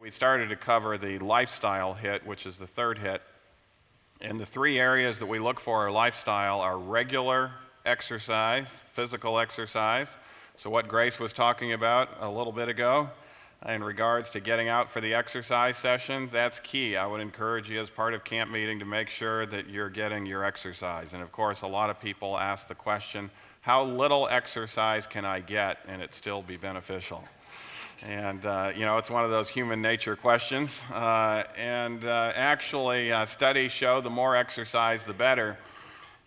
We started to cover the lifestyle hit, which is the third hit. And the three areas that we look for are lifestyle are regular exercise, physical exercise. So what Grace was talking about a little bit ago in regards to getting out for the exercise session, that's key. I would encourage you as part of camp meeting to make sure that you're getting your exercise. And of course, a lot of people ask the question, how little exercise can I get and it still be beneficial? And, it's one of those human nature questions. Actually, studies show the more exercise, the better.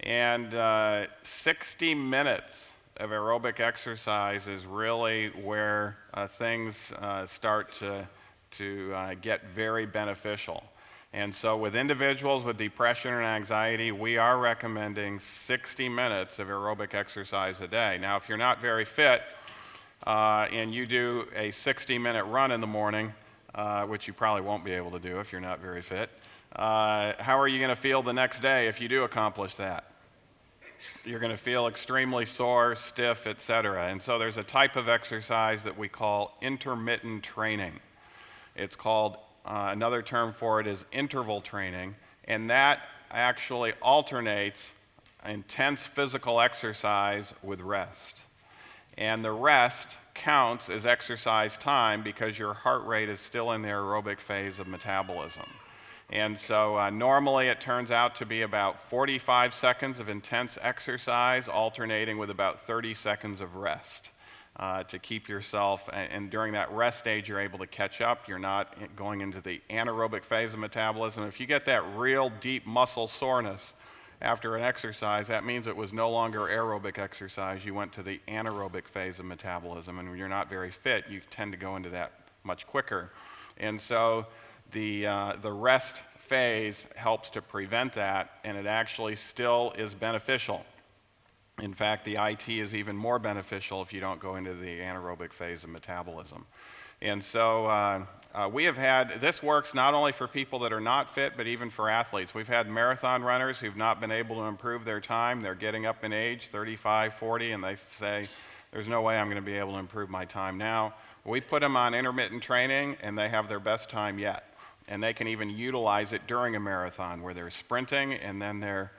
And 60 minutes of aerobic exercise is really where things start to get very beneficial. And so with individuals with depression and anxiety, we are recommending 60 minutes of aerobic exercise a day. Now, if you're not very fit, and you do a 60-minute run in the morning, which you probably won't be able to do if you're not very fit, how are you going to feel the next day if you do accomplish that? You're going to feel extremely sore, stiff, etc. And so there's a type of exercise that we call intermittent training. It's called, another term for it is interval training, and that actually alternates intense physical exercise with rest. And the rest counts as exercise time because your heart rate is still in the aerobic phase of metabolism. And so normally it turns out to be about 45 seconds of intense exercise alternating with about 30 seconds of rest to keep yourself, and during that rest stage you're able to catch up. You're not going into the anaerobic phase of metabolism. If you get that real deep muscle soreness after an exercise, that means it was no longer aerobic exercise. You went to the anaerobic phase of metabolism, and when you're not very fit, you tend to go into that much quicker. And so the rest phase helps to prevent that, and it actually still is beneficial. In fact, the IT is even more beneficial if you don't go into the anaerobic phase of metabolism. And so we have had, this works not only for people that are not fit, but even for athletes. We've had marathon runners who've not been able to improve their time. They're getting up in age, 35, 40, and they say, there's no way I'm going to be able to improve my time now. We put them on intermittent training, and they have their best time yet. And they can even utilize it during a marathon where they're sprinting, and then they're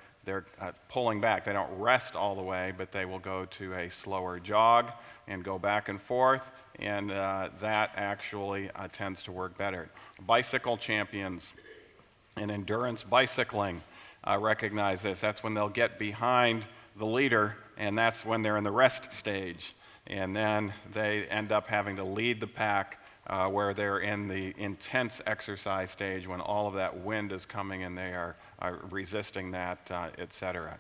pulling back. They don't rest all the way, but they will go to a slower jog and go back and forth, and that actually tends to work better. Bicycle champions and endurance bicycling recognize this. That's when they'll get behind the leader, and that's when they're in the rest stage. And then they end up having to lead the pack where they're in the intense exercise stage when all of that wind is coming and they are resisting that, etc.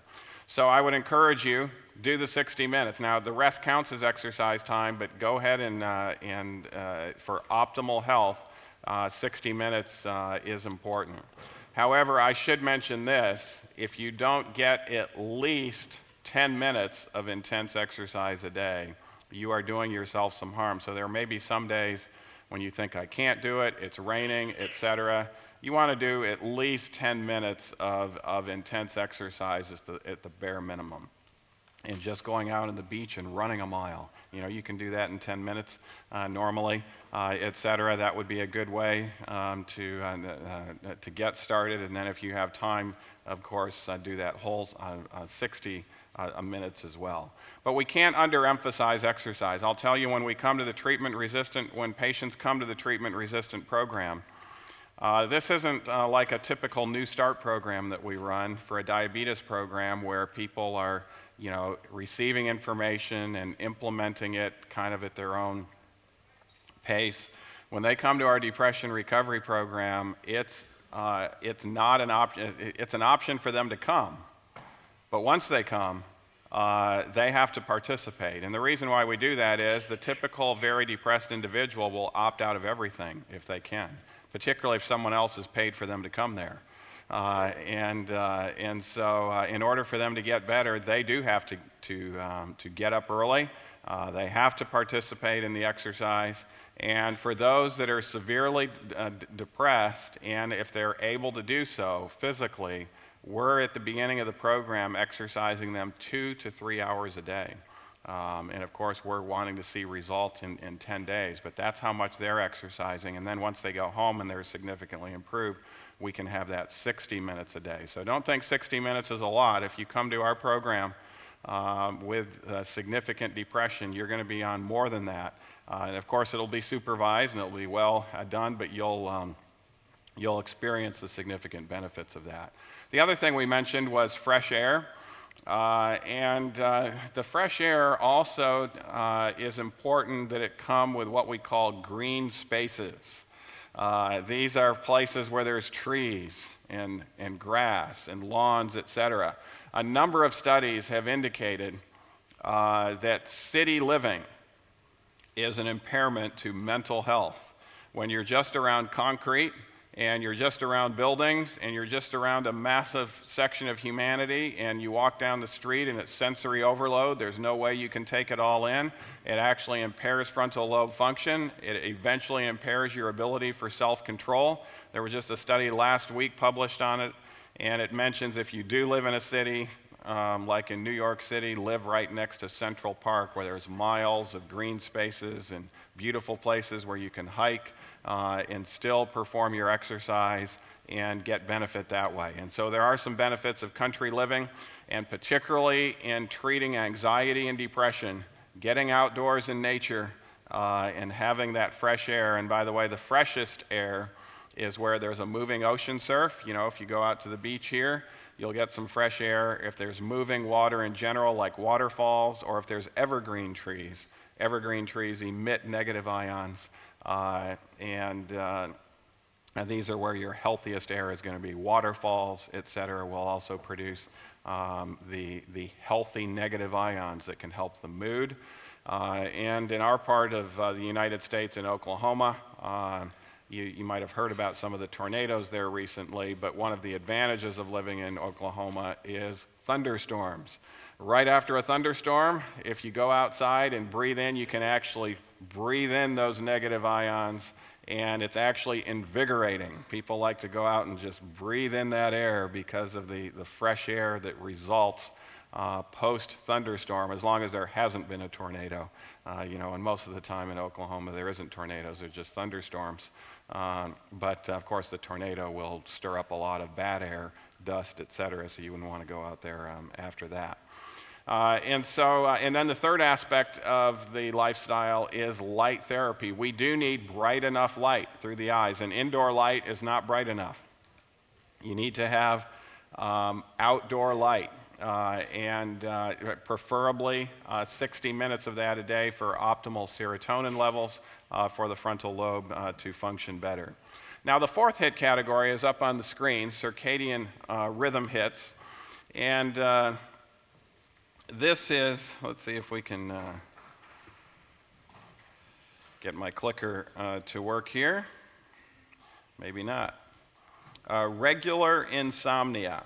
So I would encourage you, do the 60 minutes. Now, the rest counts as exercise time, but go ahead and for optimal health, 60 minutes is important. However, I should mention this, if you don't get at least 10 minutes of intense exercise a day, you are doing yourself some harm. So there may be some days when you think, I can't do it, it's raining, etc. You want to do at least 10 minutes of intense exercise at the bare minimum. And just going out on the beach and running a mile. You can do that in 10 minutes normally, etc. That would be a good way to get started. And then if you have time, of course, do that whole 60 minutes as well. But we can't underemphasize exercise. I'll tell you, when patients come to the treatment-resistant program, this isn't like a typical New Start program that we run for a diabetes program where people are, receiving information and implementing it kind of at their own pace. When they come to our depression recovery program, it's not an option. It's an option for them to come, but once they come, they have to participate. And the reason why we do that is the typical very depressed individual will opt out of everything if they can, particularly if someone else has paid for them to come there. And so in order for them to get better, they do have to get up early. They have to participate in the exercise. And for those that are severely depressed, and if they're able to do so physically, we're at the beginning of the program exercising them 2 to 3 hours a day. And of course, we're wanting to see results in 10 days, but that's how much they're exercising. And then once they go home and they're significantly improved, we can have that 60 minutes a day. So don't think 60 minutes is a lot. If you come to our program with significant depression, you're going to be on more than that. And of course, it'll be supervised and it'll be well done, but you'll experience the significant benefits of that. The other thing we mentioned was fresh air. The fresh air also is important that it come with what we call green spaces. These are places where there's trees and grass and lawns, etc. A number of studies have indicated that city living is an impairment to mental health. When you're just around concrete, and you're just around buildings, and you're just around a massive section of humanity, and you walk down the street and it's sensory overload, there's no way you can take it all in. It actually impairs frontal lobe function. It eventually impairs your ability for self-control. There was just a study last week published on it, and it mentions if you do live in a city, like in New York City, live right next to Central Park, where there's miles of green spaces and beautiful places where you can hike, and still perform your exercise and get benefit that way. And so there are some benefits of country living, and particularly in treating anxiety and depression, getting outdoors in nature and having that fresh air. And by the way, the freshest air is where there's a moving ocean surf. You know, if you go out to the beach here, you'll get some fresh air. If there's moving water in general, like waterfalls, or if there's evergreen trees emit negative ions. And these are where your healthiest air is going to be. Waterfalls, etc., will also produce the healthy negative ions that can help the mood. And in our part of the United States, in Oklahoma, you might have heard about some of the tornadoes there recently, but one of the advantages of living in Oklahoma is thunderstorms. Right after a thunderstorm, if you go outside and breathe in, you can actually breathe in those negative ions, and it's actually invigorating. People like to go out and just breathe in that air because of the fresh air that results post-thunderstorm, as long as there hasn't been a tornado. And most of the time in Oklahoma there isn't tornadoes, they're just thunderstorms. But of course the tornado will stir up a lot of bad air, dust, etc., so you wouldn't want to go out there after that. And then the third aspect of the lifestyle is light therapy. We do need bright enough light through the eyes, and indoor light is not bright enough. You need to have outdoor light, preferably 60 minutes of that a day for optimal serotonin levels for the frontal lobe to function better. Now, the fourth hit category is up on the screen, circadian rhythm hits. And this is, let's see if we can get my clicker to work here. Maybe not. Regular insomnia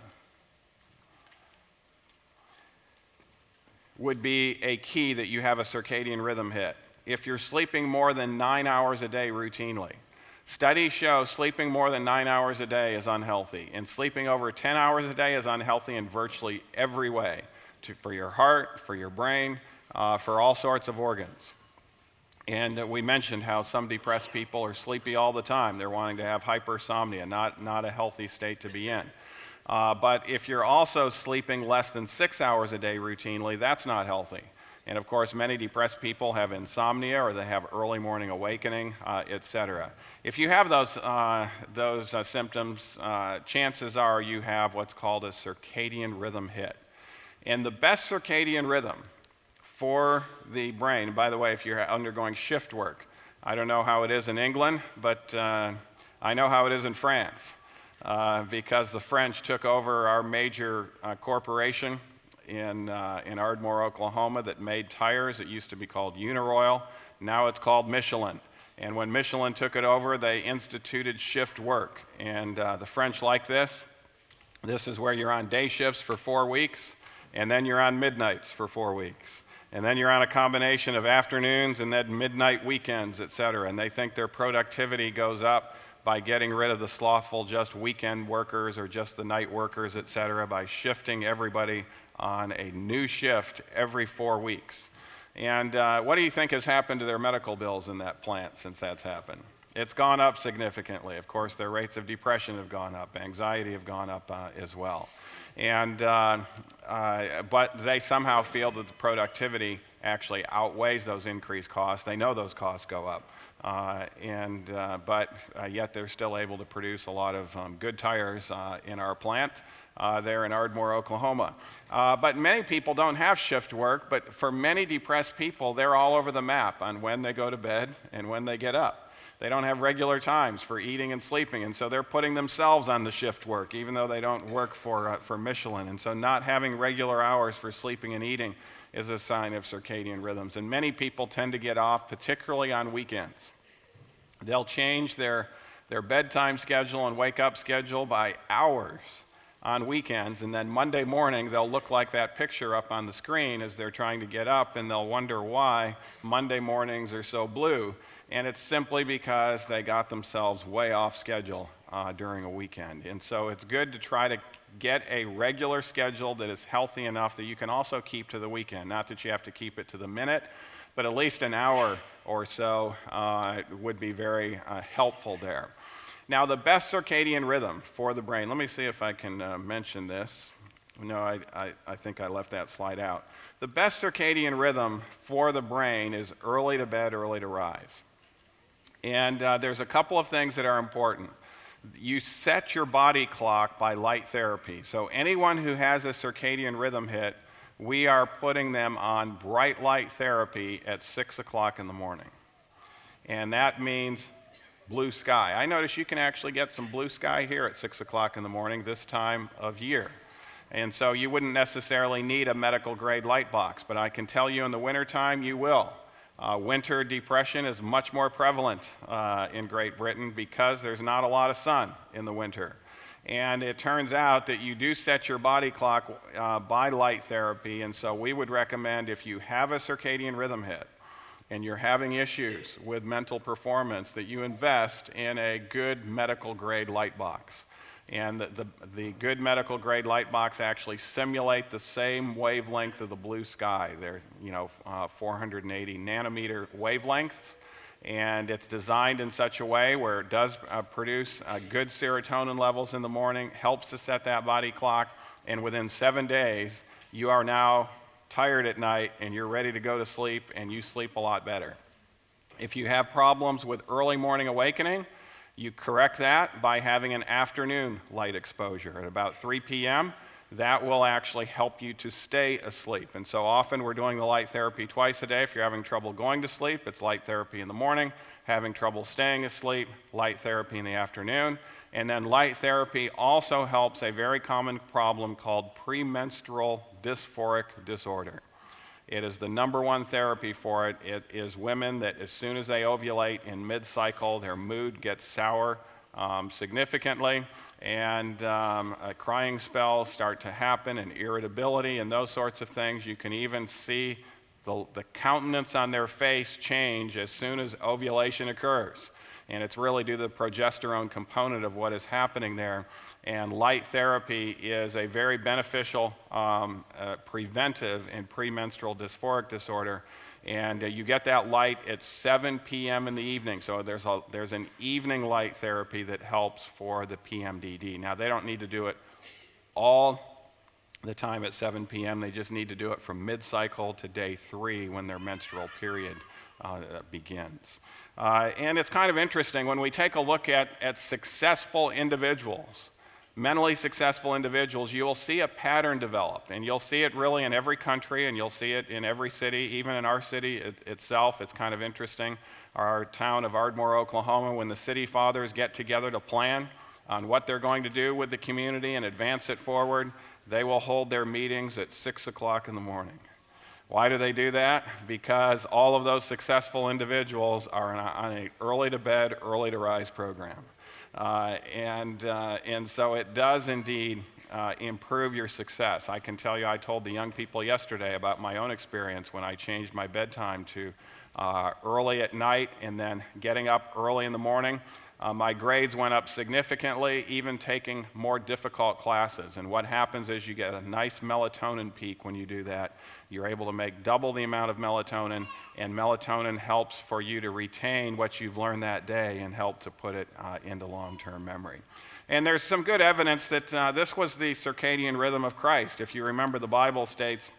would be a key that you have a circadian rhythm hit. If you're sleeping more than 9 hours a day routinely, studies show sleeping more than 9 hours a day is unhealthy, and sleeping over 10 hours a day is unhealthy in virtually every way, for your heart, for your brain, for all sorts of organs. And we mentioned how some depressed people are sleepy all the time. They're wanting to have hypersomnia, not a healthy state to be in. But if you're also sleeping less than 6 hours a day routinely, that's not healthy. And of course, many depressed people have insomnia, or they have early morning awakening, etc. If you have those symptoms, chances are you have what's called a circadian rhythm hit. And the best circadian rhythm for the brain, by the way, if you're undergoing shift work, I don't know how it is in England, but I know how it is in France, because the French took over our major corporation in Ardmore, Oklahoma, that made tires. It used to be called Uniroyal. Now it's called Michelin. And when Michelin took it over, they instituted shift work. And the French like this. This is where you're on day shifts for 4 weeks, and then you're on midnights for 4 weeks. And then you're on a combination of afternoons and then midnight weekends, etc. And they think their productivity goes up by getting rid of the slothful just weekend workers or just the night workers, etc., by shifting everybody on a new shift every 4 weeks. And what do you think has happened to their medical bills in that plant since that's happened? It's gone up significantly. Of course, their rates of depression have gone up, anxiety have gone up as well. And, but they somehow feel that the productivity actually outweighs those increased costs. They know those costs go up. But yet they're still able to produce a lot of good tires in our plant there in Ardmore, Oklahoma. But many people don't have shift work, but for many depressed people, they're all over the map on when they go to bed and when they get up. They don't have regular times for eating and sleeping, and so they're putting themselves on the shift work, even though they don't work for Michelin. And so not having regular hours for sleeping and eating is a sign of circadian rhythms. And many people tend to get off, particularly on weekends. They'll change their bedtime schedule and wake-up schedule by hours on weekends, and then Monday morning they'll look like that picture up on the screen as they're trying to get up, and they'll wonder why Monday mornings are so blue. And it's simply because they got themselves way off schedule during a weekend. And so it's good to try to get a regular schedule that is healthy enough that you can also keep to the weekend. Not that you have to keep it to the minute, but at least an hour or so would be very helpful there. Now, the best circadian rhythm for the brain, let me see if I can mention this. No, I think I left that slide out. The best circadian rhythm for the brain is early to bed, early to rise. And there's a couple of things that are important. You set your body clock by light therapy. So anyone who has a circadian rhythm hit, we are putting them on bright light therapy at 6 o'clock in the morning. And that means blue sky. I notice you can actually get some blue sky here at 6 o'clock in the morning this time of year. And so you wouldn't necessarily need a medical grade light box, but I can tell you in the wintertime you will. Winter depression is much more prevalent in Great Britain because there's not a lot of sun in the winter. And it turns out that you do set your body clock by light therapy, and so we would recommend if you have a circadian rhythm hit and you're having issues with mental performance that you invest in a good medical grade light box. And the good medical grade light box actually simulate the same wavelength of the blue sky. They're 480 nanometer wavelengths, and it's designed in such a way where it does produce good serotonin levels in the morning, helps to set that body clock, and within 7 days you are now tired at night and you're ready to go to sleep, and you sleep a lot better. If you have problems with early morning awakening, you correct that by having an afternoon light exposure at about 3 p.m. That will actually help you to stay asleep. And so often we're doing the light therapy twice a day. If you're having trouble going to sleep, it's light therapy in the morning. Having trouble staying asleep, light therapy in the afternoon. And then light therapy also helps a very common problem called premenstrual dysphoric disorder. It is the number one therapy for it. It is women that as soon as they ovulate in mid-cycle, their mood gets sour significantly, and crying spells start to happen, and irritability and those sorts of things. You can even see the countenance on their face change as soon as ovulation occurs. And it's really due to the progesterone component of what is happening there. And light therapy is a very beneficial preventive in premenstrual dysphoric disorder. And you get that light at 7 p.m. in the evening. So there's an evening light therapy that helps for the PMDD. Now, they don't need to do it all the time at 7 p.m. They just need to do it from mid-cycle to day 3 when their menstrual period begins. And it's kind of interesting when we take a look at successful individuals, mentally successful individuals, you will see a pattern develop, and you'll see it really in every country, and you'll see it in every city, even in our city itself. It's kind of interesting. Our town of Ardmore, Oklahoma, when the city fathers get together to plan on what they're going to do with the community and advance it forward, they will hold their meetings at 6 o'clock in the morning. Why do they do that? Because all of those successful individuals are on an early to bed, early to rise program. And so it does indeed improve your success. I can tell you, I told the young people yesterday about my own experience when I changed my bedtime to early at night and then getting up early in the morning. My grades went up significantly, even taking more difficult classes. And what happens is you get a nice melatonin peak when you do that. You're able to make double the amount of melatonin, and melatonin helps for you to retain what you've learned that day and help to put it into long-term memory. And there's some good evidence that this was the circadian rhythm of Christ. If you remember, the Bible states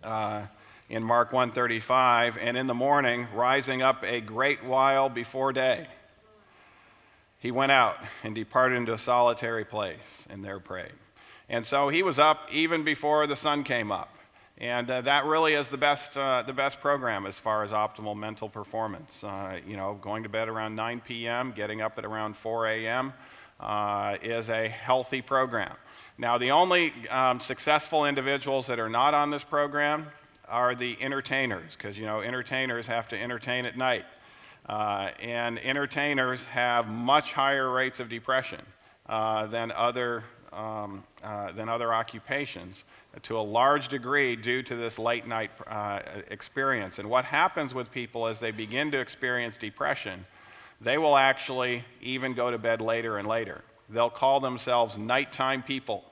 in Mark 1:35, and in the morning, rising up a great while before day, he went out and departed into a solitary place and there prayed. And so he was up even before the sun came up. And that really is the best program as far as optimal mental performance. Going to bed around 9 p.m., getting up at around 4 a.m. Is a healthy program. Now, the only successful individuals that are not on this program are the entertainers, because entertainers have to entertain at night. And entertainers have much higher rates of depression than other occupations, to a large degree due to this late night experience. And what happens with people as they begin to experience depression, they will actually even go to bed later and later. They'll call themselves nighttime people,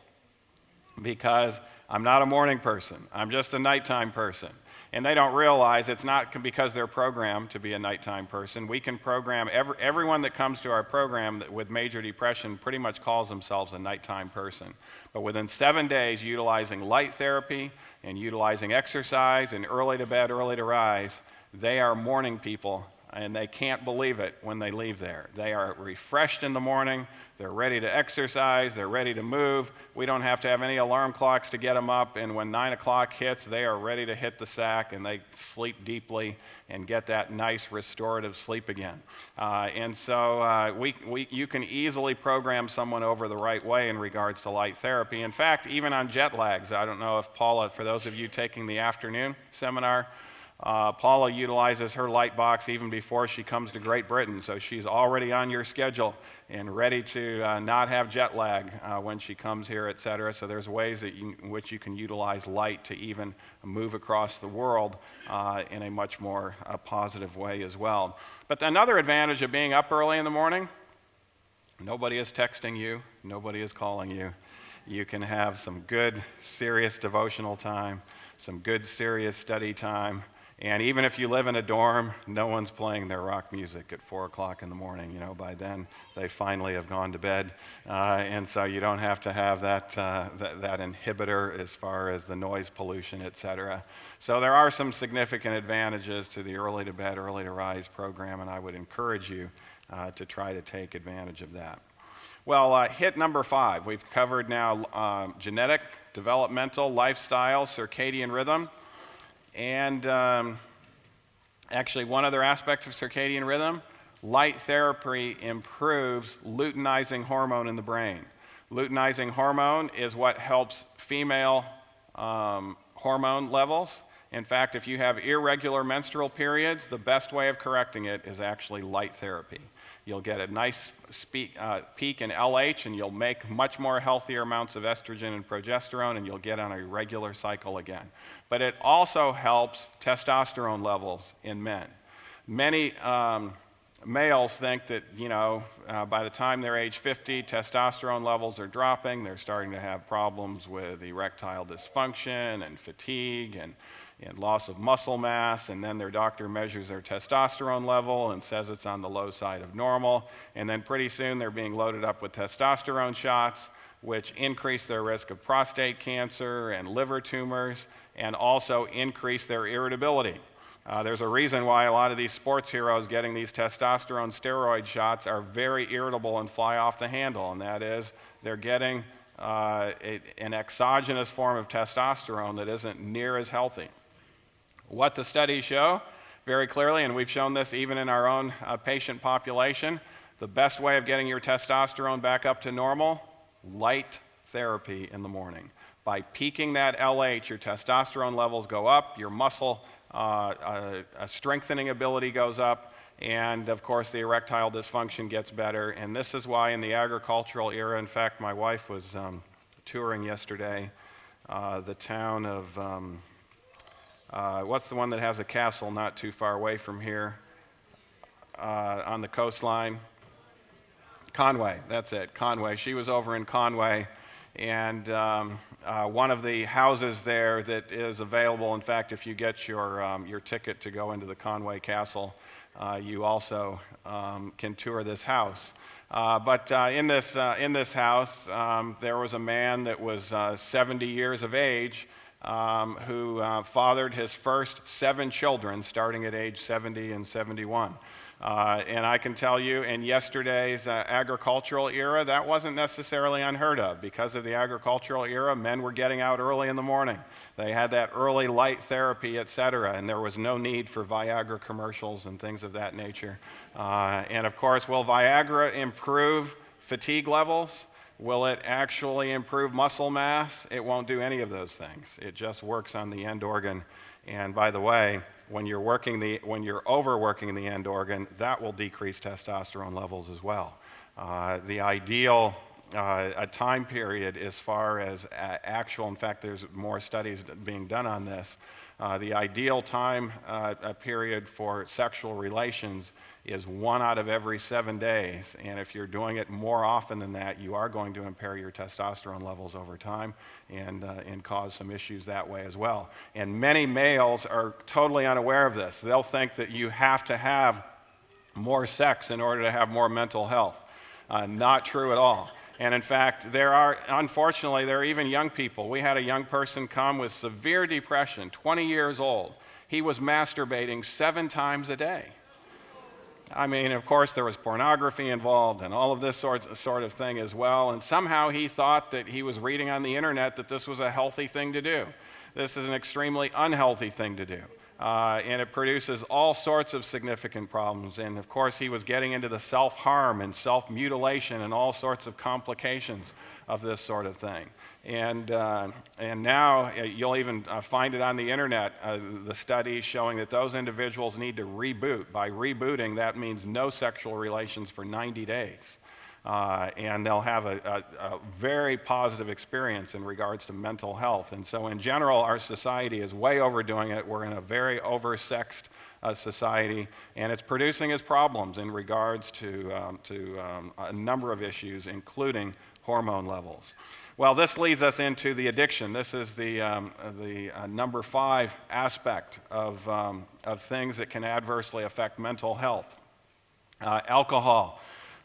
because I'm not a morning person, I'm just a nighttime person. And they don't realize it's not because they're programmed to be a nighttime person. We can program, everyone that comes to our program with major depression pretty much calls themselves a nighttime person. But within 7 days, utilizing light therapy and utilizing exercise and early to bed, early to rise, they are morning people, and they can't believe it when they leave there. They are refreshed in the morning, they're ready to exercise, they're ready to move. We don't have to have any alarm clocks to get them up, and when 9 o'clock hits, they are ready to hit the sack, and they sleep deeply and get that nice restorative sleep again. And so you can easily program someone over the right way in regards to light therapy. In fact, even on jet lags, I don't know if Paula, for those of you taking the afternoon seminar, Paula utilizes her light box even before she comes to Great Britain, so she's already on your schedule and ready to not have jet lag when she comes here, etc. So there's ways in which you can utilize light to even move across the world in a much more positive way as well. But another advantage of being up early in the morning, nobody is texting you, nobody is calling you. You can have some good, serious devotional time, some good, serious study time. And even if you live in a dorm, no one's playing their rock music at 4 o'clock in the morning. By then they finally have gone to bed, and so you don't have to have that inhibitor as far as the noise pollution, etc. So there are some significant advantages to the early to bed, early to rise program, and I would encourage you to try to take advantage of that. Well, hit number 5. We've covered now genetic, developmental, lifestyle, circadian rhythm. And actually, one other aspect of circadian rhythm, light therapy improves luteinizing hormone in the brain. Luteinizing hormone is what helps female hormone levels. In fact, if you have irregular menstrual periods, the best way of correcting it is actually light therapy. You'll get a nice peak in LH, and you'll make much more healthier amounts of estrogen and progesterone, and you'll get on a regular cycle again. But it also helps testosterone levels in men. Many males think that, by the time they're age 50, testosterone levels are dropping. They're starting to have problems with erectile dysfunction and fatigue and loss of muscle mass, and then their doctor measures their testosterone level and says it's on the low side of normal, and then pretty soon they're being loaded up with testosterone shots, which increase their risk of prostate cancer and liver tumors, and also increase their irritability. There's a reason why a lot of these sports heroes getting these testosterone steroid shots are very irritable and fly off the handle, and that is they're getting an exogenous form of testosterone that isn't near as healthy. What the studies show very clearly, and we've shown this even in our own patient population, the best way of getting your testosterone back up to normal, light therapy in the morning. By peaking that LH, your testosterone levels go up, your muscle strengthening ability goes up, and of course the erectile dysfunction gets better. And this is why in the agricultural era, in fact, my wife was touring yesterday the town of, what's the one that has a castle not too far away from here on the coastline? Conway, that's it, Conway. She was over in Conway, and one of the houses there that is available, in fact, if you get your ticket to go into the Conway Castle, you also can tour this house. But in this house, there was a man that was 70 years of age who fathered his first 7 children, starting at age 70 and 71. And I can tell you, in yesterday's agricultural era, that wasn't necessarily unheard of. Because of the agricultural era, men were getting out early in the morning. They had that early light therapy, etc., and there was no need for Viagra commercials and things of that nature. And of course, will Viagra improve fatigue levels? Will it actually improve muscle mass? It won't do any of those things. It just works on the end organ. And by the way, when you're overworking the end organ, that will decrease testosterone levels as well. The ideal time period as far as actual, in fact, there's more studies being done on this. The ideal time period for sexual relations is 1 out of every 7 days. And if you're doing it more often than that, you are going to impair your testosterone levels over time and cause some issues that way as well. And many males are totally unaware of this. They'll think that you have to have more sex in order to have more mental health. Not true at all. And in fact, unfortunately, there are even young people. We had a young person come with severe depression, 20 years old. He was masturbating 7 times a day. I mean, of course, there was pornography involved and all of this sort of thing as well. And somehow he thought that he was reading on the internet that this was a healthy thing to do. This is an extremely unhealthy thing to do. And it produces all sorts of significant problems. And of course, he was getting into the self-harm and self-mutilation and all sorts of complications of this sort of thing. And now you'll even find it on the internet, the studies showing that those individuals need to reboot. By rebooting, that means no sexual relations for 90 days. And they'll have a very positive experience in regards to mental health. And so in general, our society is way overdoing it. We're in a very oversexed society, and it's producing its problems in regards to a number of issues, including hormone levels. Well, this leads us into the addiction. This is the number 5 aspect of things that can adversely affect mental health. Alcohol.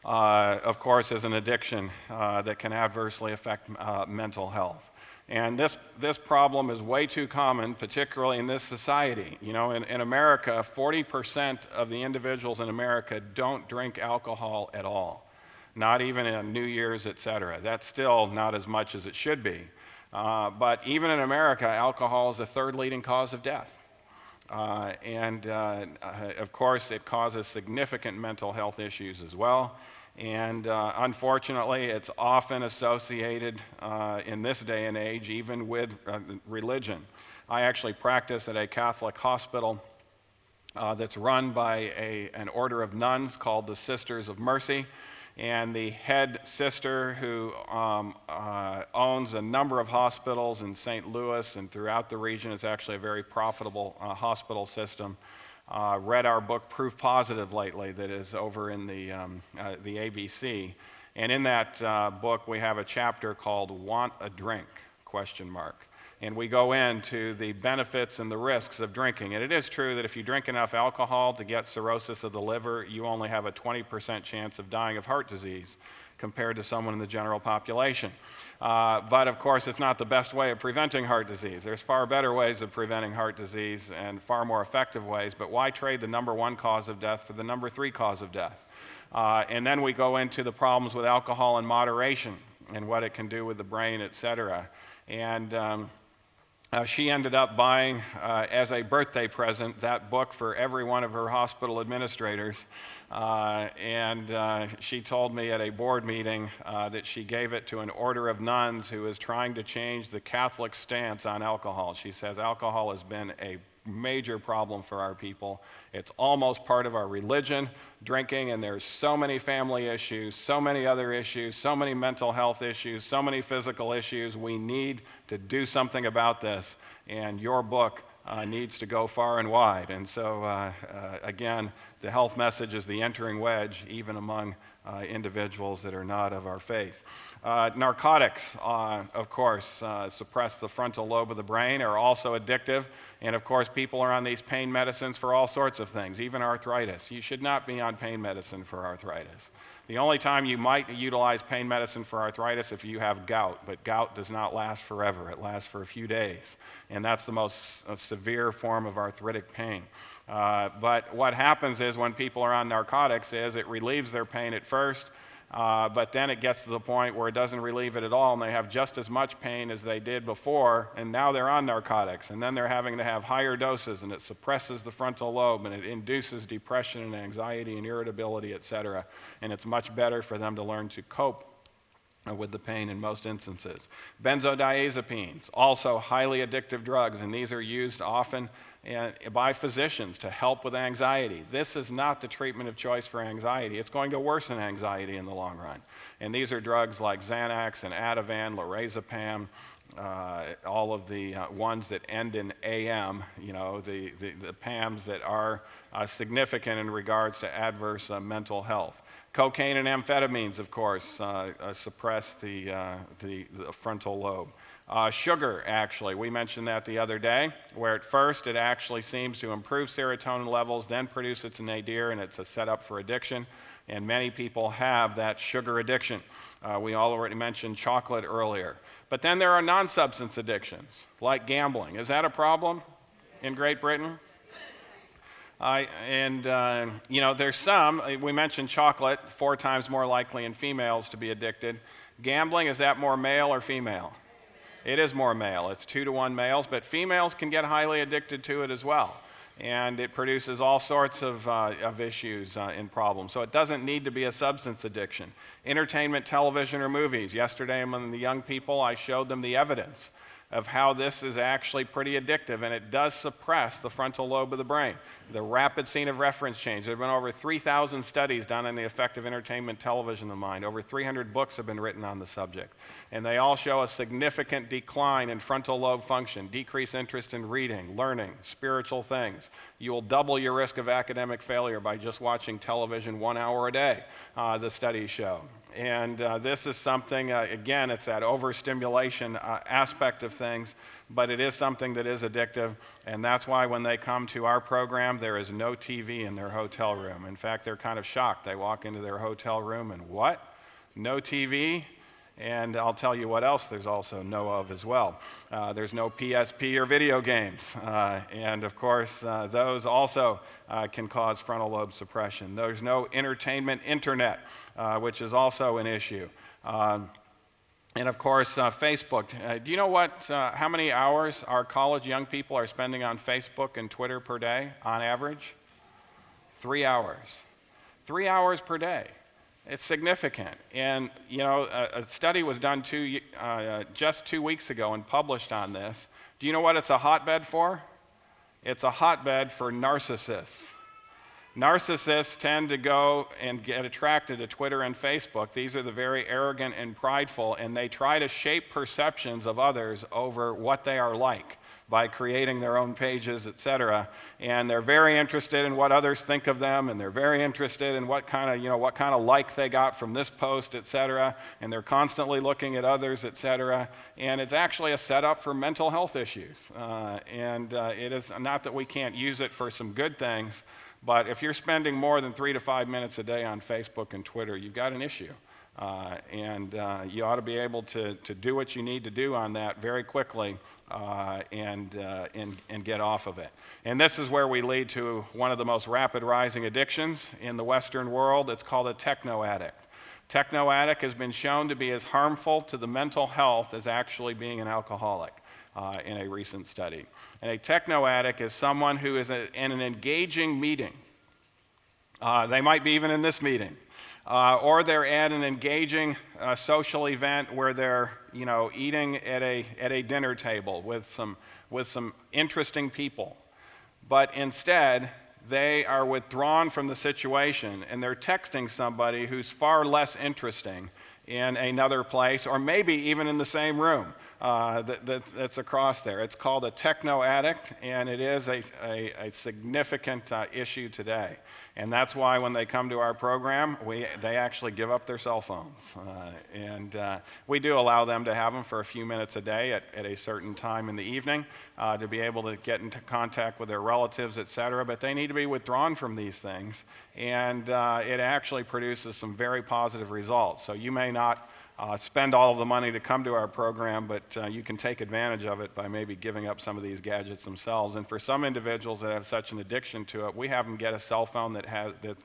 Of course, is an addiction that can adversely affect mental health. And this problem is way too common, particularly in this society. You know, in America, 40% of the individuals in America don't drink alcohol at all, not even in New Year's, etc. That's still not as much as it should be. But even in America, alcohol is the 3rd leading cause of death. Of course, it causes significant mental health issues as well. And unfortunately, it's often associated in this day and age, even with religion. I actually practice at a Catholic hospital that's run by an order of nuns called the Sisters of Mercy. And the head sister, who owns a number of hospitals in St. Louis and throughout the region, is actually a very profitable hospital system. Read our book Proof Positive lately, that is over in the ABC. And in that book, we have a chapter called Want a Drink? ? And we go into the benefits and the risks of drinking. And it is true that if you drink enough alcohol to get cirrhosis of the liver, you only have a 20% chance of dying of heart disease compared to someone in the general population. But of course, it's not the best way of preventing heart disease. There's far better ways of preventing heart disease and far more effective ways, but why trade the number 1 cause of death for the number 3 cause of death? And then we go into the problems with alcohol in moderation and what it can do with the brain, etc. And she ended up buying, as a birthday present, that book for every one of her hospital administrators. She told me at a board meeting that she gave it to an order of nuns who is trying to change the Catholic stance on alcohol. She says alcohol has been a major problem for our people. It's almost part of our religion, drinking, and there's so many family issues, so many other issues, so many mental health issues, so many physical issues. We need to do something about this, and your book needs to go far and wide. And so, again, the health message is the entering wedge, even among individuals that are not of our faith. Narcotics, of course, suppress the frontal lobe of the brain, are also addictive. And of course, people are on these pain medicines for all sorts of things, even arthritis. You should not be on pain medicine for arthritis. The only time you might utilize pain medicine for arthritis if you have gout, but gout does not last forever. It lasts for a few days, and that's the most severe form of arthritic pain. But what happens is when people are on narcotics is it relieves their pain at first, but then it gets to the point where it doesn't relieve it at all, and they have just as much pain as they did before, and now they're on narcotics, and then they're having to have higher doses, and it suppresses the frontal lobe, and it induces depression and anxiety and irritability, etc. And it's much better for them to learn to cope with the pain in most instances. Benzodiazepines, also highly addictive drugs, and these are used often by physicians to help with anxiety. This is not the treatment of choice for anxiety. It's going to worsen anxiety in the long run. And these are drugs like Xanax and Ativan, lorazepam, all of the ones that end in AM, the PAMs that are significant in regards to adverse mental health. Cocaine and amphetamines, of course, suppress the frontal lobe. Sugar, actually, we mentioned that the other day, where at first it actually seems to improve serotonin levels, then produce its nadir, and it's a setup for addiction. And many people have that sugar addiction. We already mentioned chocolate earlier. But then there are non-substance addictions, like gambling. Is that a problem in Great Britain? There's some, we mentioned chocolate, 4 times more likely in females to be addicted. Gambling, is that more male or female? It is more male. It's 2 to 1 males, but females can get highly addicted to it as well. And it produces all sorts of issues and problems. So it doesn't need to be a substance addiction. Entertainment, television, or movies. Yesterday among the young people, I showed them the evidence of how this is actually pretty addictive, and it does suppress the frontal lobe of the brain. The rapid scene of reference change. There have been over 3,000 studies done on the effect of entertainment television on the mind. Over 300 books have been written on the subject. And they all show a significant decline in frontal lobe function, decreased interest in reading, learning, spiritual things. You will double your risk of academic failure by just watching television 1 hour a day, the studies show. And this is something, again, it's that overstimulation aspect of things, but it is something that is addictive, and that's why when they come to our program, there is no TV in their hotel room. In fact, they're kind of shocked. They walk into their hotel room and what? No TV? And I'll tell you what else there's also no of as well. There's no PSP or video games. And of course, those also can cause frontal lobe suppression. There's no entertainment internet, which is also an issue. And of course, Facebook. Do you know how many hours our college young people are spending on Facebook and Twitter per day on average? 3 hours. 3 hours per day. It's significant. And, a study was done just 2 weeks ago and published on this. Do you know what it's a hotbed for? It's a hotbed for narcissists. Narcissists tend to go and get attracted to Twitter and Facebook. These are the very arrogant and prideful, and they try to shape perceptions of others over what they are like by creating their own pages, etc. And they're very interested in what others think of them, and they're very interested in what kind of like they got from this post, etc. And they're constantly looking at others, etc. And it's actually a setup for mental health issues. It is not that we can't use it for some good things, but if you're spending more than 3 to 5 minutes a day on Facebook and Twitter, you've got an issue. You ought to be able to do what you need to do on that very quickly and get off of it. And this is where we lead to one of the most rapid rising addictions in the Western world. It's called a techno-addict. Techno-addict has been shown to be as harmful to the mental health as actually being an alcoholic in a recent study. And a techno-addict is someone who is in an engaging meeting. They might be even in this meeting. Or they're at an engaging social event where they're, eating at a dinner table with some interesting people. But instead, they are withdrawn from the situation and they're texting somebody who's far less interesting in another place, or maybe even in the same room that's across there. It's called a techno addict, and it is a significant issue today. And that's why when they come to our program, they actually give up their cell phones. And we do allow them to have them for a few minutes a day at a certain time in the evening to be able to get into contact with their relatives, etc. But they need to be withdrawn from these things, and it actually produces some very positive results. So you may not spend all of the money to come to our program, but you can take advantage of it by maybe giving up some of these gadgets themselves. And for some individuals that have such an addiction to it, we have them get a cell phone that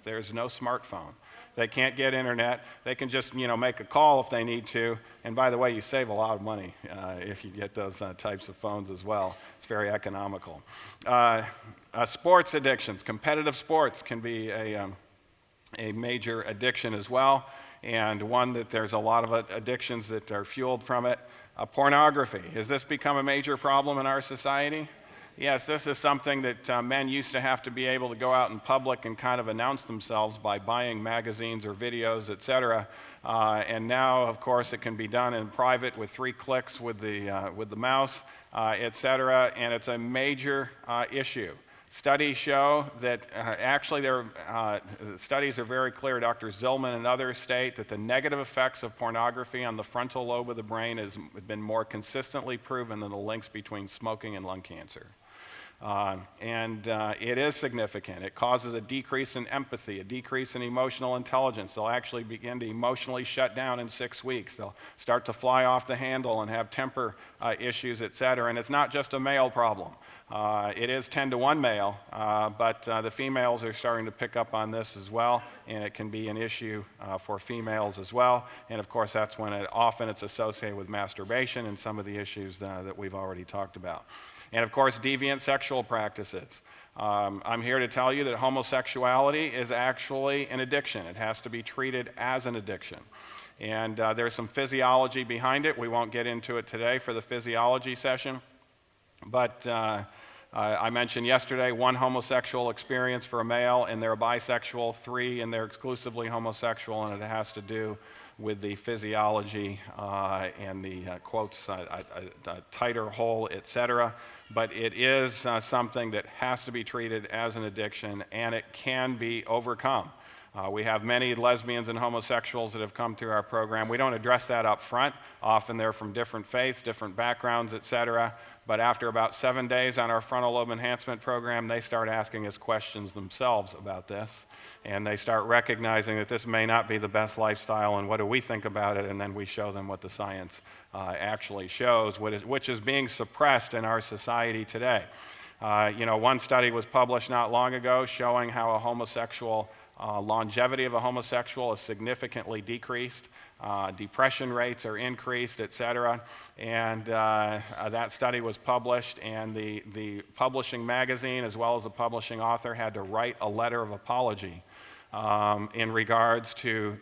there's no smartphone. They can't get internet. They can just make a call if they need to. And by the way, you save a lot of money if you get those types of phones as well. It's very economical. Sports addictions, competitive sports can be a major addiction as well. And one that there's a lot of addictions that are fueled from it. Pornography. Has this become a major problem in our society? Yes, this is something that men used to have to be able to go out in public and kind of announce themselves by buying magazines or videos, etc. And now, of course, it can be done in private with 3 clicks with the mouse, etc. And it's a major issue. Studies show that studies are very clear. Dr. Zillman and others state that the negative effects of pornography on the frontal lobe of the brain has been more consistently proven than the links between smoking and lung cancer. It is significant. It causes a decrease in empathy, a decrease in emotional intelligence. They'll actually begin to emotionally shut down in 6 weeks. They'll start to fly off the handle and have temper issues, etc. And it's not just a male problem. It is 10-to-1 male, but the females are starting to pick up on this as well, and it can be an issue for females as well. And of course, that's when often it's associated with masturbation and some of the issues that we've already talked about. And of course, deviant sexual practices. I'm here to tell you that homosexuality is actually an addiction. It has to be treated as an addiction. And there's some physiology behind it. We won't get into it today for the physiology session. But I mentioned yesterday 1 homosexual experience for a male, and they're bisexual, 3, and they're exclusively homosexual, and it has to do with the physiology and the quotes, tighter hole, etc. But it is something that has to be treated as an addiction, and it can be overcome. We have many lesbians and homosexuals that have come through our program. We don't address that up front. Often they're from different faiths, different backgrounds, etc. But after about 7 days on our frontal lobe enhancement program, they start asking us questions themselves about this. And they start recognizing that this may not be the best lifestyle, and what do we think about it? And then we show them what the science actually shows, which is being suppressed in our society today. One study was published not long ago showing how a homosexual longevity of a homosexual is significantly decreased. Depression rates are increased, etc. And that study was published, and the publishing magazine as well as the publishing author had to write a letter of apology in regards to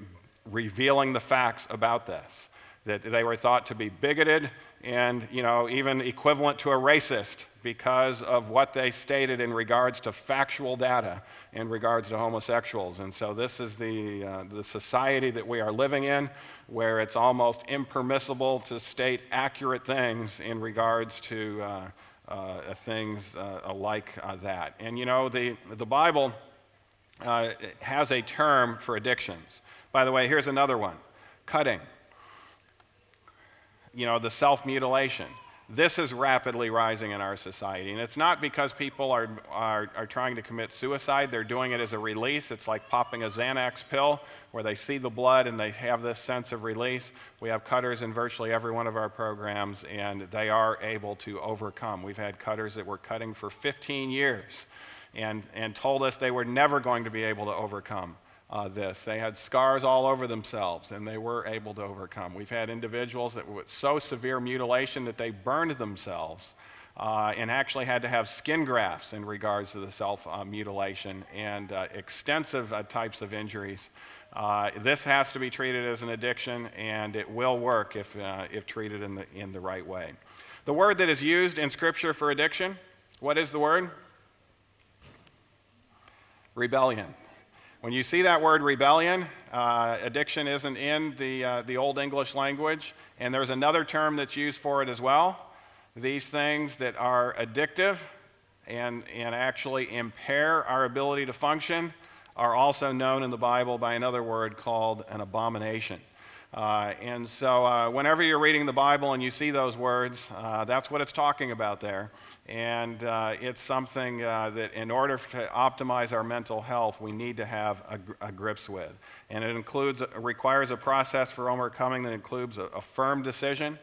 revealing the facts about this, that they were thought to be bigoted and even equivalent to a racist because of what they stated in regards to factual data in regards to homosexuals. And so this is the society that we are living in, where it's almost impermissible to state accurate things in regards to things like that. And the Bible has a term for addictions. By the way, here's another one: cutting. The self-mutilation. This is rapidly rising in our society, and it's not because people are trying to commit suicide. They're doing it as a release. It's like popping a Xanax pill where they see the blood and they have this sense of release. We have cutters in virtually every one of our programs, and they are able to overcome. We've had cutters that were cutting for 15 years and told us they were never going to be able to overcome this. They had scars all over themselves, and they were able to overcome. We've had individuals that were so severe mutilation that they burned themselves and actually had to have skin grafts in regards to the self-mutilation and extensive types of injuries. This has to be treated as an addiction, and it will work if treated in the right way. The word that is used in Scripture for addiction, what is the word? Rebellion. When you see that word rebellion, addiction isn't in the Old English language, and there's another term that's used for it as well. These things that are addictive and actually impair our ability to function are also known in the Bible by another word called an abomination. And so whenever you're reading the Bible and you see those words, that's what it's talking about there. And it's something that in order to optimize our mental health, we need to have a grips with. And it requires a process for overcoming that includes a firm decision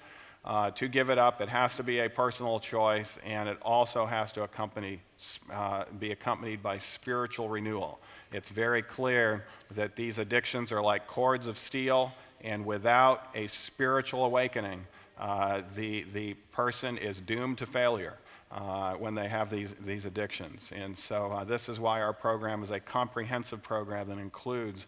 to give it up. It has to be a personal choice, and it also has to be accompanied by spiritual renewal. It's very clear that these addictions are like cords of steel, and without a spiritual awakening, the person is doomed to failure when they have these addictions. And so this is why our program is a comprehensive program that includes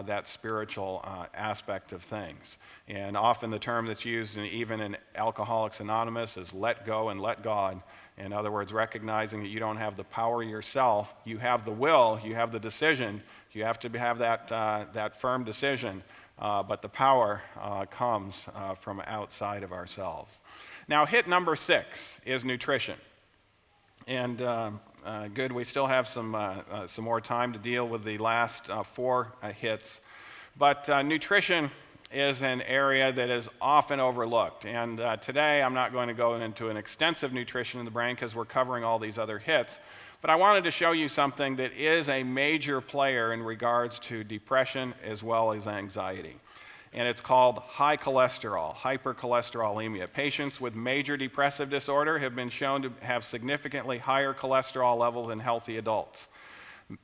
that spiritual aspect of things. And often the term that's used even in Alcoholics Anonymous is let go and let God. In other words, recognizing that you don't have the power yourself, you have the will, you have the decision, you have to have that firm decision. But the power comes from outside of ourselves. Now, hit number 6 is nutrition. And good, we still have some more time to deal with the last 4 hits. But nutrition is an area that is often overlooked. And today, I'm not going to go into an extensive nutrition in the brain because we're covering all these other hits. But I wanted to show you something that is a major player in regards to depression as well as anxiety. And it's called high cholesterol, hypercholesterolemia. Patients with major depressive disorder have been shown to have significantly higher cholesterol levels than healthy adults.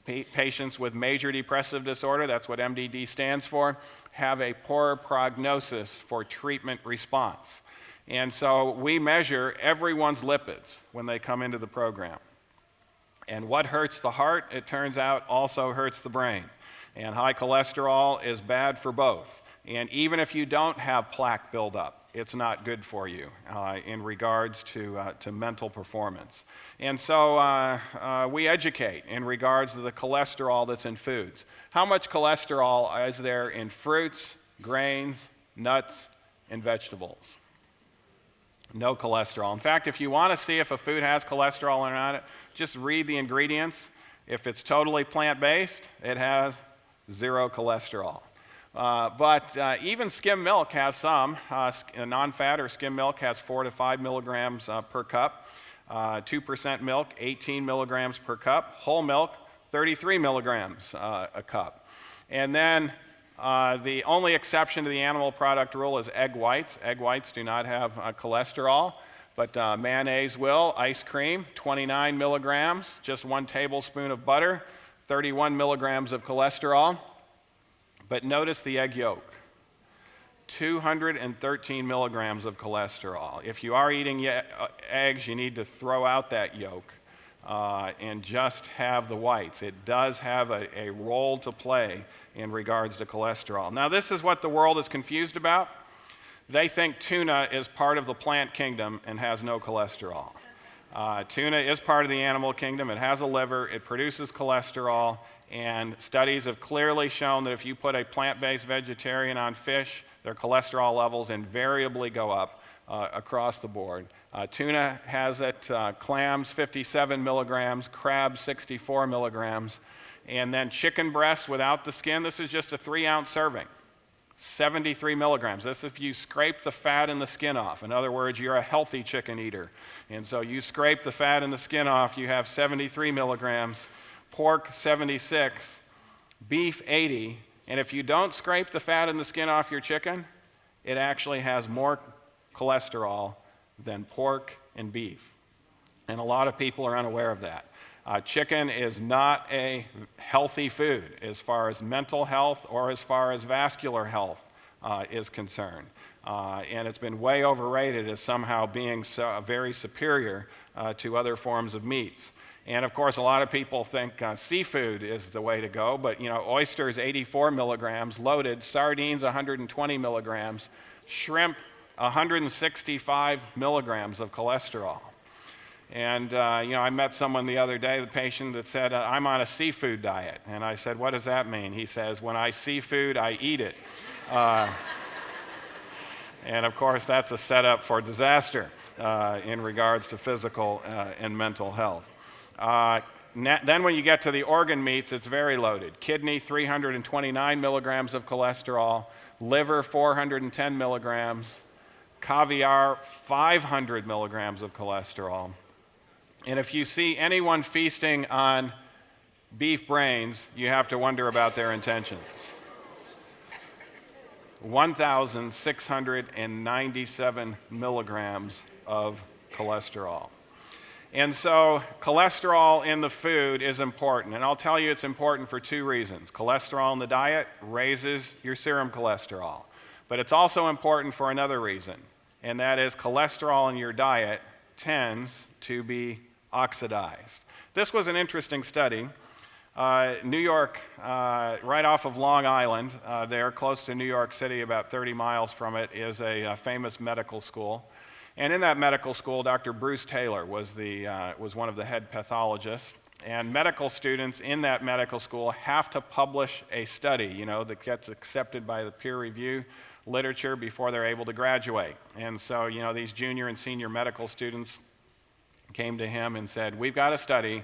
Patients with major depressive disorder, that's what MDD stands for, have a poorer prognosis for treatment response. And so we measure everyone's lipids when they come into the program. And what hurts the heart, it turns out, also hurts the brain. And high cholesterol is bad for both. And even if you don't have plaque buildup, it's not good for you in regards to mental performance. And so we educate in regards to the cholesterol that's in foods. How much cholesterol is there in fruits, grains, nuts, and vegetables? No cholesterol. In fact, if you want to see if a food has cholesterol or not, just read the ingredients. If it's totally plant-based, it has 0 cholesterol. But even skim milk has some. Non-fat or skim milk has 4 to 5 milligrams per cup. 2% milk, 18 milligrams per cup. Whole milk, 33 milligrams a cup. And then the only exception to the animal product rule is egg whites. Egg whites do not have cholesterol, but mayonnaise will. Ice cream, 29 milligrams. Just 1 tablespoon of butter, 31 milligrams of cholesterol. But notice the egg yolk, 213 milligrams of cholesterol. If you are eating eggs, you need to throw out that yolk and just have the whites. It does have a role to play in regards to cholesterol. Now, this is what the world is confused about. They think tuna is part of the plant kingdom and has no cholesterol. Tuna is part of the animal kingdom. It has a liver. It produces cholesterol. And studies have clearly shown that if you put a plant-based vegetarian on fish, their cholesterol levels invariably go up across the board. Tuna has it, clams 57 milligrams, crab 64 milligrams, and then chicken breast without the skin, this is just a 3-ounce serving, 73 milligrams. This if you scrape the fat and the skin off. In other words, you're a healthy chicken eater. And so you scrape the fat and the skin off, you have 73 milligrams. Pork, 76, beef, 80, and if you don't scrape the fat and the skin off your chicken, it actually has more cholesterol than pork and beef. And a lot of people are unaware of that. Chicken is not a healthy food as far as mental health or as far as vascular health is concerned. And it's been way overrated as somehow being very superior to other forms of meats. And of course, a lot of people think seafood is the way to go, but oysters 84 milligrams loaded, sardines 120 milligrams, shrimp 165 milligrams of cholesterol. And I met someone the other day, the patient, that said, I'm on a seafood diet. And I said, what does that mean? He says, when I see food, I eat it. And of course, that's a setup for disaster in regards to physical and mental health. Then when you get to the organ meats, it's very loaded. Kidney, 329 milligrams of cholesterol. Liver, 410 milligrams. Caviar, 500 milligrams of cholesterol. And if you see anyone feasting on beef brains, you have to wonder about their intentions. 1,697 milligrams of cholesterol. And so cholesterol in the food is important. And I'll tell you it's important for two reasons. Cholesterol in the diet raises your serum cholesterol. But it's also important for another reason, and that is cholesterol in your diet tends to be oxidized. This was an interesting study. New York, right off of Long Island, there close to New York City, about 30 miles from it, is a famous medical school. And in that medical school, Dr. Bruce Taylor was one of the head pathologists. And medical students in that medical school have to publish a study, that gets accepted by the peer review literature before they're able to graduate. And so, these junior and senior medical students came to him and said, we've got a study.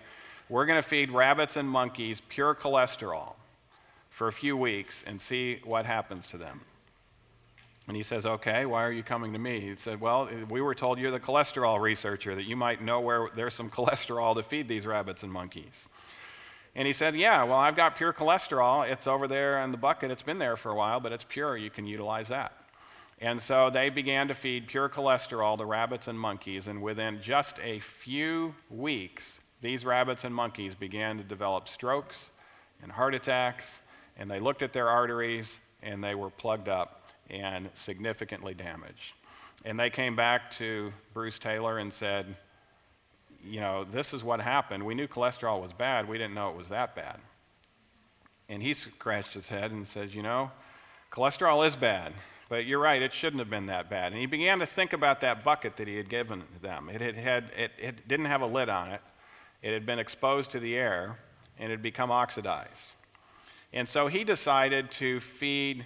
We're going to feed rabbits and monkeys pure cholesterol for a few weeks and see what happens to them. And he says, okay, why are you coming to me? He said, well, we were told you're the cholesterol researcher, that you might know where there's some cholesterol to feed these rabbits and monkeys. And he said, yeah, well, I've got pure cholesterol. It's over there in the bucket. It's been there for a while, but it's pure. You can utilize that. And so they began to feed pure cholesterol to rabbits and monkeys, and within just a few weeks, these rabbits and monkeys began to develop strokes and heart attacks, and they looked at their arteries, and they were plugged up and significantly damaged. And they came back to Bruce Taylor and said, this is what happened. We knew cholesterol was bad. We didn't know it was that bad. And he scratched his head and says, cholesterol is bad, but you're right, it shouldn't have been that bad. And he began to think about that bucket that he had given them. It didn't have a lid on it. It had been exposed to the air, and it had become oxidized. And so he decided to feed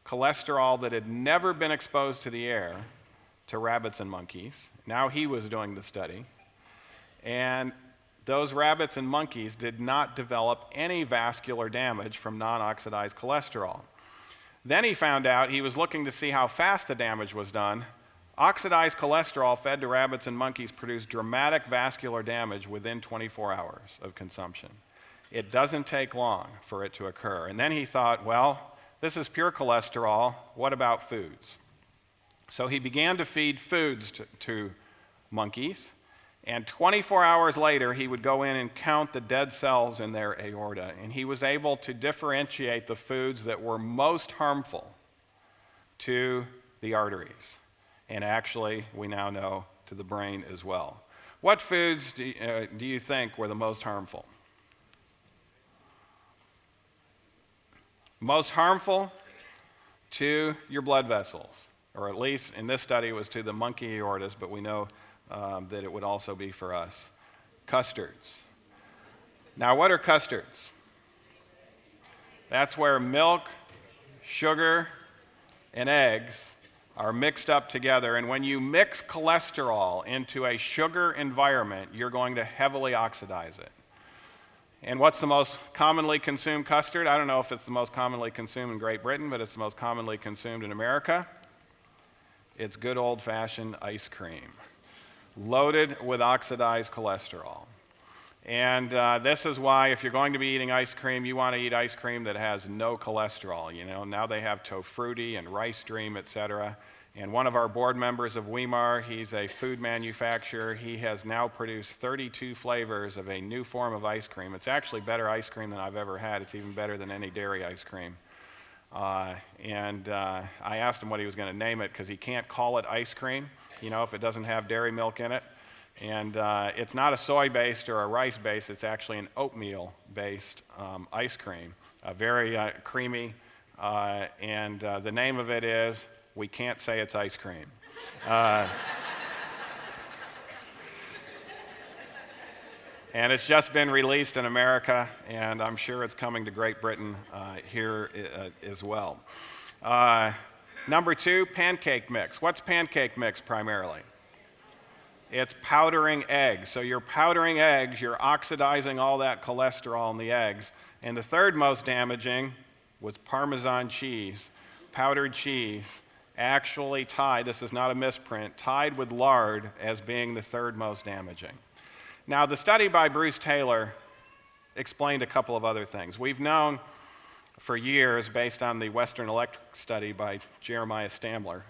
cholesterol that had never been exposed to the air to rabbits and monkeys. Now he was doing the study. And those rabbits and monkeys did not develop any vascular damage from non-oxidized cholesterol. Then he found out, he was looking to see how fast the damage was done. Oxidized cholesterol fed to rabbits and monkeys produced dramatic vascular damage within 24 hours of consumption. It doesn't take long for it to occur. And then he thought, well, this is pure cholesterol. What about foods? So he began to feed foods to monkeys. And 24 hours later, he would go in and count the dead cells in their aorta. And he was able to differentiate the foods that were most harmful to the arteries. And actually, we now know, to the brain as well. What foods do you think were the most harmful? Most harmful to your blood vessels, or at least in this study it was to the monkey aortas, but we know that it would also be for us. Custards. Now, what are custards? That's where milk, sugar, and eggs are mixed up together. And when you mix cholesterol into a sugar environment, you're going to heavily oxidize it. And what's the most commonly consumed custard? I don't know if it's the most commonly consumed in Great Britain, but it's the most commonly consumed in America. It's good old-fashioned ice cream, loaded with oxidized cholesterol. And this is why, if you're going to be eating ice cream, you want to eat ice cream that has no cholesterol. Now they have Tofrutti and Rice Dream, etc. And one of our board members of Weimar, he's a food manufacturer. He has now produced 32 flavors of a new form of ice cream. It's actually better ice cream than I've ever had. It's even better than any dairy ice cream. I asked him what he was going to name it, because he can't call it ice cream, if it doesn't have dairy milk in it. And it's not a soy-based or a rice-based, it's actually an oatmeal-based ice cream, very creamy, and the name of it is, we can't say it's ice cream. And it's just been released in America, and I'm sure it's coming to Great Britain here as well. Number 2, pancake mix. What's pancake mix primarily? It's powdering eggs. So you're powdering eggs, you're oxidizing all that cholesterol in the eggs. And the third most damaging was Parmesan cheese, powdered cheese, actually tied, this is not a misprint, tied with lard as being the third most damaging. Now, the study by Bruce Taylor explained a couple of other things. We've known for years, based on the Western Electric study by Jeremiah Stamler,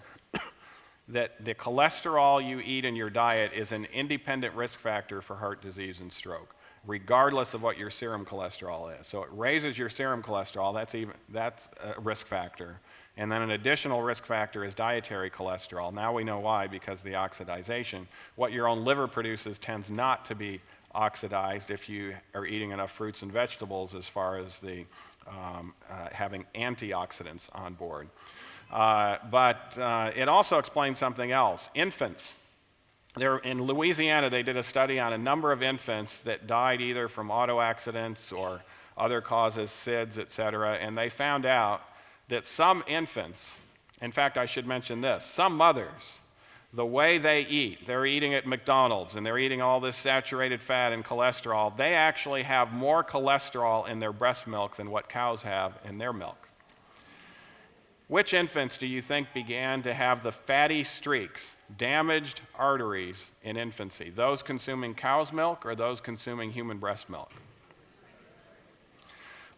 that the cholesterol you eat in your diet is an independent risk factor for heart disease and stroke, regardless of what your serum cholesterol is. So it raises your serum cholesterol, that's a risk factor. And then an additional risk factor is dietary cholesterol. Now we know why, because the oxidization. What your own liver produces tends not to be oxidized if you are eating enough fruits and vegetables as far as the having antioxidants on board. But it also explains something else. Infants. In Louisiana, they did a study on a number of infants that died either from auto accidents or other causes, SIDS, et cetera, and they found out that some infants, in fact, I should mention this, some mothers, the way they eat, they're eating at McDonald's and they're eating all this saturated fat and cholesterol, they actually have more cholesterol in their breast milk than what cows have in their milk. Which infants do you think began to have the fatty streaks, damaged arteries in infancy? Those consuming cow's milk or those consuming human breast milk?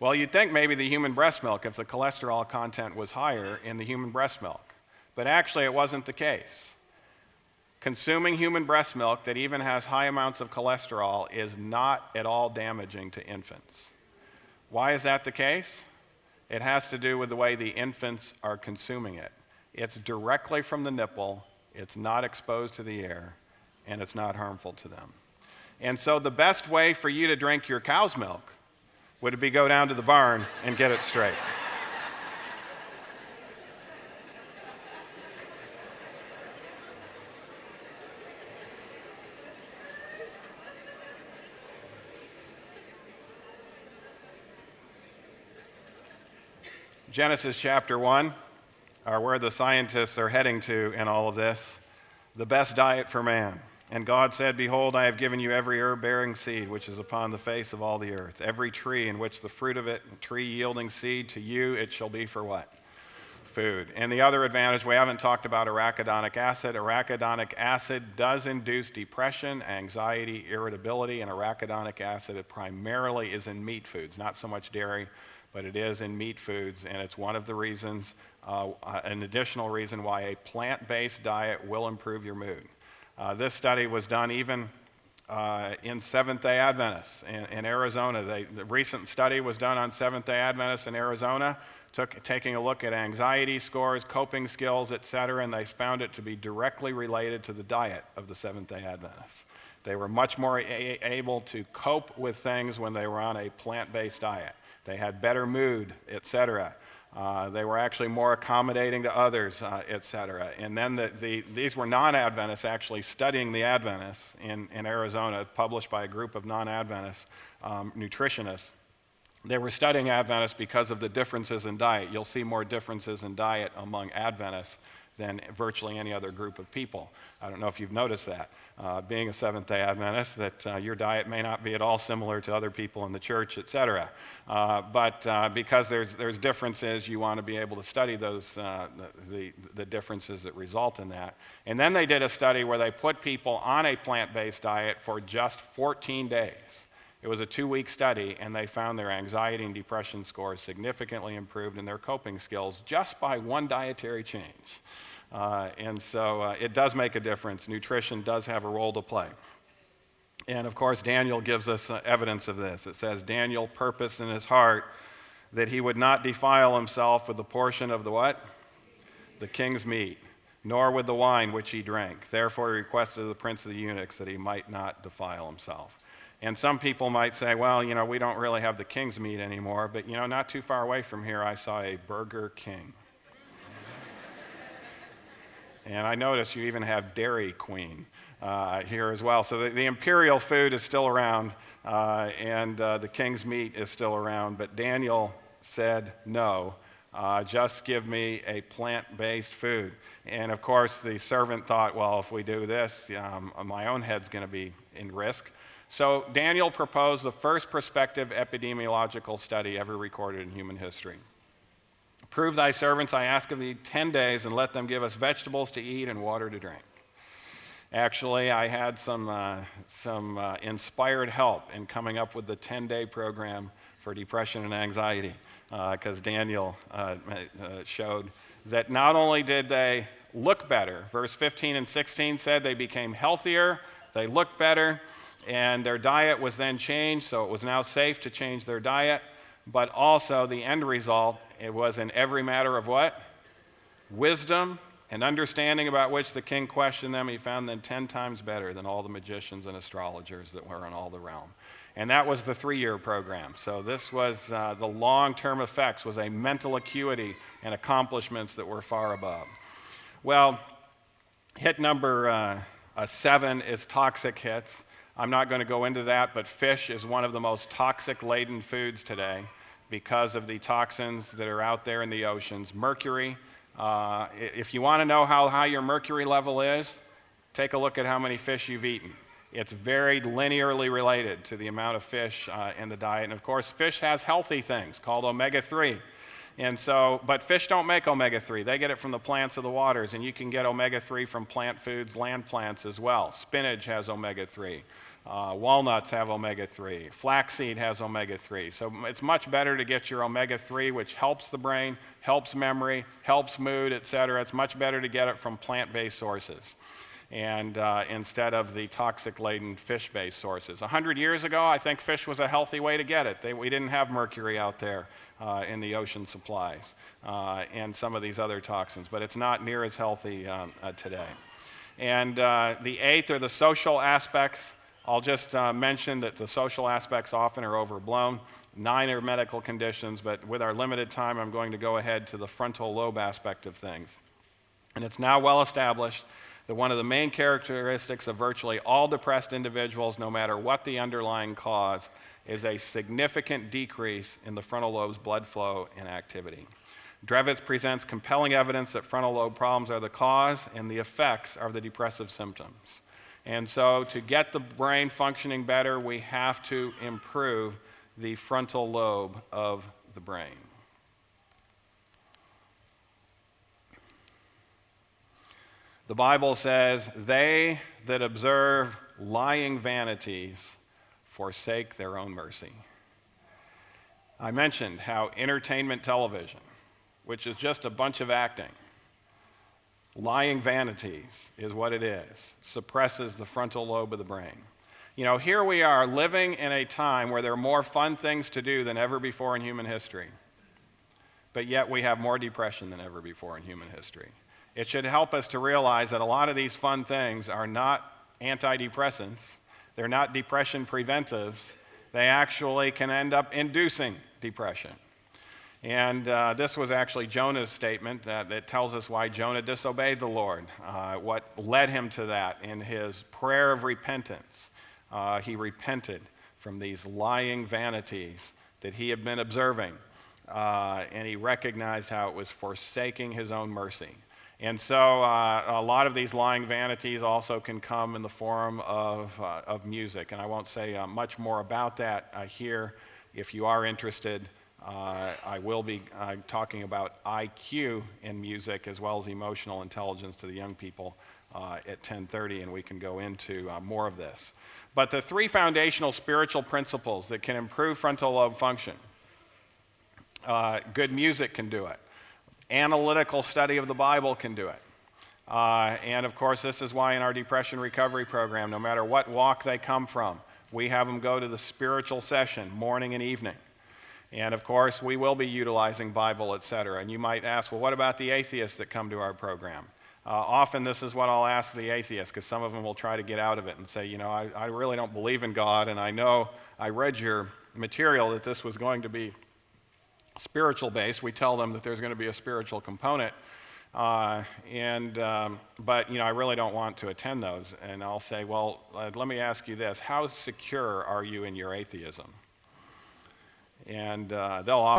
Well, you'd think maybe the human breast milk if the cholesterol content was higher in the human breast milk. But actually, it wasn't the case. Consuming human breast milk that even has high amounts of cholesterol is not at all damaging to infants. Why is that the case? It has to do with the way the infants are consuming it. It's directly from the nipple, it's not exposed to the air, and it's not harmful to them. And so the best way for you to drink your cow's milk would be go down to the barn and get it straight. Genesis chapter 1, or where the scientists are heading to in all of this, the best diet for man. And God said, "Behold, I have given you every herb-bearing seed which is upon the face of all the earth, every tree in which the fruit of it, and tree yielding seed, to you it shall be for what? Food." And the other advantage, we haven't talked about arachidonic acid. Arachidonic acid does induce depression, anxiety, irritability, and arachidonic acid, it primarily is in meat foods, not so much dairy, but it is in meat foods, and it's one of the reasons, an additional reason why a plant-based diet will improve your mood. This study was done even in Seventh-day Adventists in Arizona. The recent study was done on Seventh-day Adventists in Arizona, taking a look at anxiety scores, coping skills, et cetera, and they found it to be directly related to the diet of the Seventh-day Adventists. They were much more able to cope with things when they were on a plant-based diet. They had better mood, et cetera. They were actually more accommodating to others, et cetera. And then these were non-Adventists actually studying the Adventists in Arizona, published by a group of non-Adventist nutritionists. They were studying Adventists because of the differences in diet. You'll see more differences in diet among Adventists than virtually any other group of people. I don't know if you've noticed that, being a Seventh-day Adventist, that your diet may not be at all similar to other people in the church, et cetera. But because there's differences, you want to be able to study those, the differences that result in that. And then they did a study where they put people on a plant-based diet for just 14 days. It was a 2-week study, and they found their anxiety and depression scores significantly improved in their coping skills just by one dietary change. And so it does make a difference. Nutrition does have a role to play. And of course, Daniel gives us evidence of this. It says, Daniel purposed in his heart that he would not defile himself with the portion of the what? The king's meat, nor with the wine which he drank. Therefore he requested of the prince of the eunuchs that he might not defile himself. And some people might say, well, you know, we don't really have the king's meat anymore, but, you know, not too far away from here, I saw a Burger King. And I notice you even have Dairy Queen here as well. So the imperial food is still around, and the king's meat is still around. But Daniel said, no, just give me a plant-based food. And of course, the servant thought, well, if we do this, my own head's going to be in risk. So Daniel proposed the first prospective epidemiological study ever recorded in human history. Prove thy servants, I ask of thee, 10 days, and let them give us vegetables to eat and water to drink. Actually, I had some inspired help in coming up with the 10-day program for depression and anxiety, because Daniel showed that not only did they look better, verse 15 and 16 said they became healthier, they looked better, and their diet was then changed, so it was now safe to change their diet, but also the end result, it was in every matter of what? Wisdom and understanding about which the king questioned them. He found them 10 times better than all the magicians and astrologers that were in all the realm. And that was the 3-year program. So this was the long-term effects, was a mental acuity and accomplishments that were far above. Well, hit number 7 is toxic hits. I'm not going to go into that, but fish is one of the most toxic-laden foods today because of the toxins that are out there in the oceans. Mercury, if you want to know how high your mercury level is, take a look at how many fish you've eaten. It's very linearly related to the amount of fish in the diet. And of course, fish has healthy things called omega-3. And so, but fish don't make omega-3. They get it from the plants of the waters, and you can get omega-3 from plant foods, land plants as well. Spinach has omega-3. Walnuts have omega-3. Flaxseed has omega-3. So it's much better to get your omega-3, which helps the brain, helps memory, helps mood, etc. It's much better to get it from plant-based sources, and instead of the toxic-laden fish-based sources. 100 years ago, I think fish was a healthy way to get it. We didn't have mercury out there in the ocean supplies and some of these other toxins, but it's not near as healthy today. And the 8th are the social aspects. I'll just mention that the social aspects often are overblown. 9 are medical conditions, but with our limited time, I'm going to go ahead to the frontal lobe aspect of things. And it's now well established that one of the main characteristics of virtually all depressed individuals, no matter what the underlying cause, is a significant decrease in the frontal lobe's blood flow and activity. Drevitz presents compelling evidence that frontal lobe problems are the cause and the effects are the depressive symptoms. And so to get the brain functioning better, we have to improve the frontal lobe of the brain. The Bible says, they that observe lying vanities forsake their own mercy. I mentioned how entertainment television, which is just a bunch of acting, lying vanities is what it is, suppresses the frontal lobe of the brain. You know, here we are living in a time where there are more fun things to do than ever before in human history, but yet we have more depression than ever before in human history. It should help us to realize that a lot of these fun things are not antidepressants, they're not depression preventives, they actually can end up inducing depression. And this was actually Jonah's statement that tells us why Jonah disobeyed the Lord, what led him to that in his prayer of repentance. He repented from these lying vanities that he had been observing, and he recognized how it was forsaking his own mercy. And so a lot of these lying vanities also can come in the form of music, and I won't say much more about that here. If you are interested, I will be talking about IQ in music as well as emotional intelligence to the young people at 10:30, and we can go into more of this. But the 3 foundational spiritual principles that can improve frontal lobe function, good music can do it. Analytical study of the Bible can do it. And of course, this is why in our depression recovery program, no matter what walk they come from, we have them go to the spiritual session morning and evening. And of course, we will be utilizing Bible, etc. And you might ask, well, what about the atheists that come to our program? Often this is what I'll ask the atheists, because some of them will try to get out of it and say, you know, I really don't believe in God, and I know I read your material that this was going to be spiritual based. We tell them that there's going to be a spiritual component. But I really don't want to attend those. And I'll say, well, let me ask you this: how secure are you in your atheism? And they'll